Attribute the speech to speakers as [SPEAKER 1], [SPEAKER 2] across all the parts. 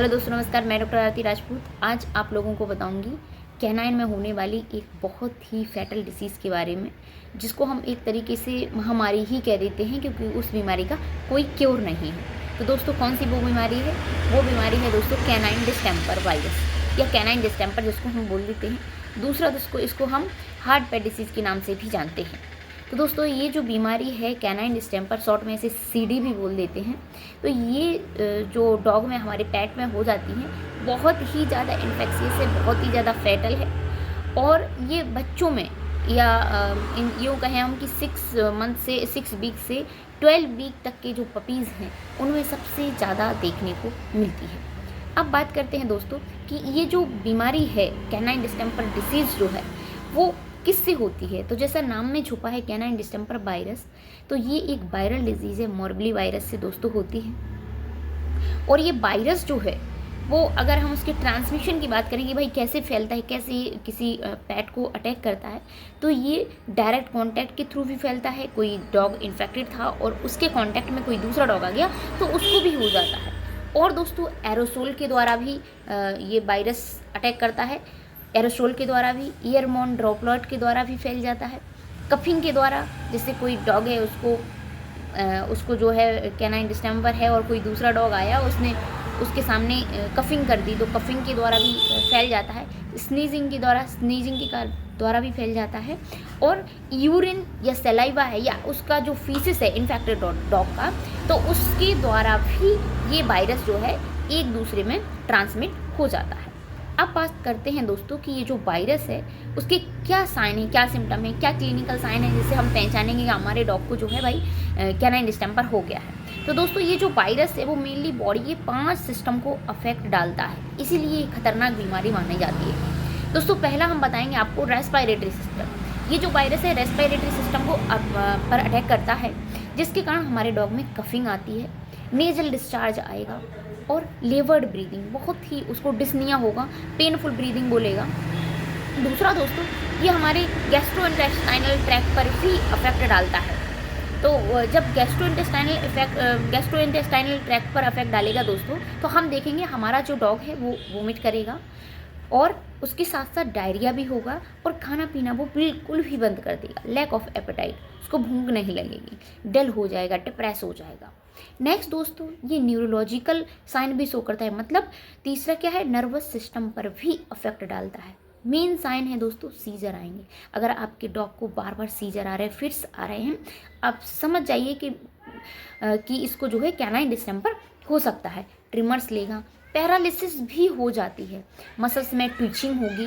[SPEAKER 1] Hello दोस्तों, नमस्कार। मैं डॉक्टर आरती राजपूत आज आप लोगों को बताऊंगी कैनाइन में होने वाली एक बहुत ही फैटल डिसीज़ के बारे में, जिसको हम एक तरीके से महामारी ही कह देते हैं क्योंकि उस बीमारी का कोई क्योर नहीं है। तो दोस्तों, कौन सी वो बीमारी है? वो बीमारी है दोस्तों कैनाइन डिस्टेम्पर वायरस या कैनाइन डिस्टेम्पर, जिसको हम बोल देते हैं। दूसरा दोस्तों, इसको हम हार्ट पैट डिसीज़ के नाम से भी जानते हैं। तो दोस्तों, ये जो बीमारी है कैनाइन डिस्टेम्पर, शॉर्ट में इसे सीडी भी बोल देते हैं। तो ये जो डॉग में हमारे पेट में हो जाती हैं, बहुत ही ज़्यादा इन्फेक्शियस है, बहुत ही ज़्यादा फैटल है। और ये बच्चों में या यूँ कहें हम कि 6 मंथ से 6 वीक से 12 वीक तक के जो पपीज़ हैं, उनमें सबसे ज़्यादा देखने को मिलती है। अब बात करते हैं दोस्तों कि ये जो बीमारी है कैनाइन डिस्टेम्पर डिसीज़ जो है वो किससे होती है। तो जैसा नाम में छुपा है कैनाइन डिस्टेम्पर वायरस, तो ये एक वायरल डिजीज़ है, मोरबली वायरस से दोस्तों होती है। और ये वायरस जो है वो, अगर हम उसके ट्रांसमिशन की बात करें कि भाई कैसे फैलता है, कैसे किसी पेट को अटैक करता है, तो ये डायरेक्ट कांटेक्ट के थ्रू भी फैलता है। कोई डॉग इन्फेक्टेड था और उसके कांटेक्ट में कोई दूसरा डॉग आ गया तो उसको भी हो जाता है। और दोस्तों, एरोसोल के द्वारा भी ये वायरस अटैक करता है। एरोसोल के द्वारा भी, ईयरमोन ड्रॉपलेट के द्वारा भी फैल जाता है। कफिंग के द्वारा, जैसे कोई डॉग है उसको जो है कैनाइन डिस्टेम्पर है और कोई दूसरा डॉग आया, उसने उसके सामने कफिंग कर दी, तो कफिंग के द्वारा भी फैल जाता है। स्नीजिंग के द्वारा भी फैल जाता है। और यूरिन या सलाइवा है या उसका जो फीसिस है इन्फेक्टेड डॉग का, तो उसके द्वारा भी ये वायरस जो है एक दूसरे में ट्रांसमिट हो जाता है। अब बात करते हैं दोस्तों कि ये जो वायरस है उसके क्या साइन है, क्या सिम्टम है, क्या क्लिनिकल साइन है जिससे हम पहचानेंगे कि हमारे डॉग को जो है भाई कैनाइन डिस्टेम्पर हो गया है। तो दोस्तों, ये जो वायरस है वो मेनली बॉडी के 5 सिस्टम को अफेक्ट डालता है, इसीलिए ये खतरनाक बीमारी मानी जाती है। दोस्तों, पहला हम बताएंगे आपको रेस्पिरेटरी सिस्टम। ये जो वायरस है रेस्पिरेटरी सिस्टम को पर अटैक करता है, जिसके कारण हमारे डॉग में कफिंग आती है, नेजल डिस्चार्ज आएगा और लेवर्ड ब्रीदिंग, बहुत ही उसको डिस्निया होगा, पेनफुल ब्रीदिंग बोलेगा। दूसरा दोस्तों, ये हमारे गैस्ट्रोइंटेस्टाइनल ट्रैक्ट पर भी अफेक्ट डालता है। तो जब गैस्ट्रोइंटेस्टाइनल ट्रैक्ट पर अफेक्ट डालेगा दोस्तों, तो हम देखेंगे हमारा जो डॉग है वो वोमिट करेगा और उसके साथ साथ डायरिया भी होगा और खाना पीना वो बिल्कुल भी बंद कर देगा। लैक ऑफ एपेटाइट, उसको भूख नहीं लगेगी, डल हो जाएगा, डिप्रेस हो जाएगा। नेक्स्ट दोस्तों, ये न्यूरोलॉजिकल साइन भी शो करता है, मतलब तीसरा क्या है, नर्वस सिस्टम पर भी अफेक्ट डालता है। मेन साइन है दोस्तों, सीजर आएंगे। अगर आपके डॉग को बार बार सीजर आ रहे हैं, फिट्स आ रहे हैं, आप समझ जाइए कि इसको जो है कैनाइन डिस्टेम्पर हो सकता है। ट्रिमर्स लेगा, पैरालिसिस भी हो जाती है, मसल्स में ट्विचिंग होगी,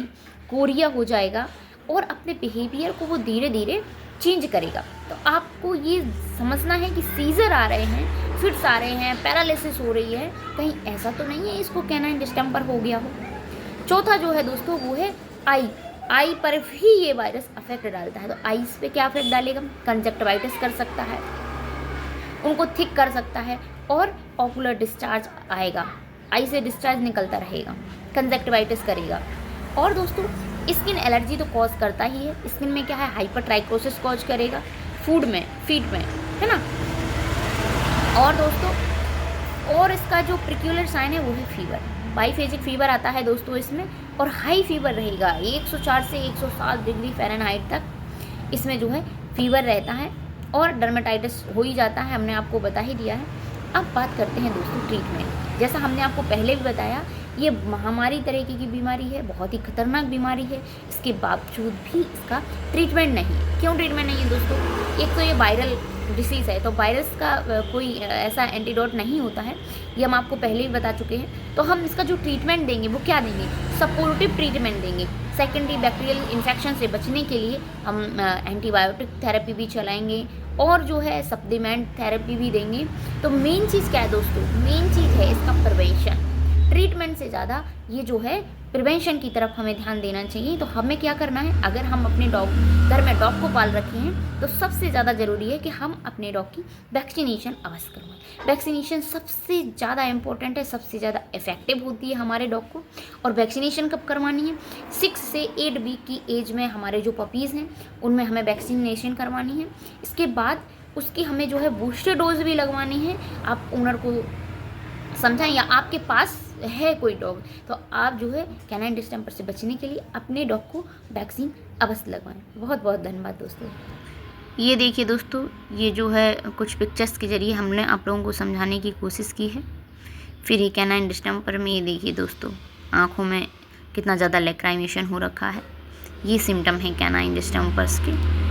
[SPEAKER 1] कोरिया हो जाएगा और अपने बिहेवियर को वो धीरे धीरे चेंज करेगा। तो आपको ये समझना है कि सीजर आ रहे हैं, फिट्स आ रहे हैं, पैरालिसिस हो रही है, कहीं ऐसा तो नहीं है इसको कैनाइन डिस्टेम्पर हो गया हो। चौथा जो है दोस्तों वो है आई पर भी ये वायरस अफेक्ट डालता है। तो आईज पे क्या अफेक्ट डालेगा, कंजक्टिवाइटिस कर सकता है, उनको थिक कर सकता है और ऑकुलर डिस्चार्ज आएगा, आई से डिस्चार्ज निकलता रहेगा, कंजक्टिवाइटिस करेगा। और दोस्तों, स्किन एलर्जी तो कॉज करता ही है। स्किन में क्या है, हाइपरट्राइकोसिस कॉज करेगा, फीड में, है ना। और दोस्तों, और इसका जो प्रिक्यूलर साइन है वो है फीवर। बाईफेजिक फीवर आता है दोस्तों इसमें, और हाई फीवर रहेगा 104 से 107 डिग्री फ़ारेनहाइट तक इसमें जो है फीवर रहता है। और डर्मेटाइटिस हो ही जाता है, हमने आपको बता ही दिया है। अब बात करते हैं दोस्तों ट्रीटमेंट। जैसा हमने आपको पहले भी बताया, ये महामारी तरीके की बीमारी है, बहुत ही खतरनाक बीमारी है। इसके बावजूद भी इसका ट्रीटमेंट नहीं। क्यों ट्रीटमेंट नहीं है दोस्तों? एक तो ये वायरल डिसीज़ है, तो वायरस का कोई ऐसा एंटीडोट नहीं होता है, ये हम आपको पहले ही बता चुके हैं। तो हम इसका जो ट्रीटमेंट देंगे वो क्या देंगे, सपोर्टिव ट्रीटमेंट देंगे। सेकेंडरी बैक्टीरियल इन्फेक्शन से बचने के लिए हम एंटीबायोटिक थेरेपी भी चलाएंगे और जो है सप्लीमेंट थेरेपी भी देंगे। तो मेन चीज़ क्या है दोस्तों, मेन चीज़ है इसका प्रिवेंशन। ट्रीटमेंट से ज़्यादा ये जो है प्रिवेंशन की तरफ हमें ध्यान देना चाहिए। तो हमें क्या करना है, अगर हम अपने घर में डॉग को पाल रखे हैं, तो सबसे ज़्यादा ज़रूरी है कि हम अपने डॉग की वैक्सीनेशन अवश्य करवाएं। वैक्सीनेशन सबसे ज़्यादा इम्पोर्टेंट है, सबसे ज़्यादा इफेक्टिव होती है हमारे डॉग को। और वैक्सीनेशन कब करवानी है, 6 से 8 वीक की एज में हमारे जो पपीज़ हैं उनमें हमें वैक्सीनेशन करवानी है। इसके बाद उसकी हमें जो है बूस्टर डोज भी लगवानी है। आप ओनर को समझाएं या आपके पास है कोई डॉग, तो आप जो है कैनाइन डिस्टेम्पर से बचने के लिए अपने डॉग को वैक्सीन अवश्य लगवाएं। बहुत बहुत धन्यवाद दोस्तों। ये देखिए दोस्तों, ये जो है कुछ पिक्चर्स के ज़रिए हमने आप लोगों को समझाने की कोशिश की है। फिर ये कैनाइन डिस्टेम्पर में ये देखिए दोस्तों, आँखों में कितना ज़्यादा लैक्राइमेशन हो रखा है। ये सिम्टम है कैनाइन डिस्टेम्पर्स के।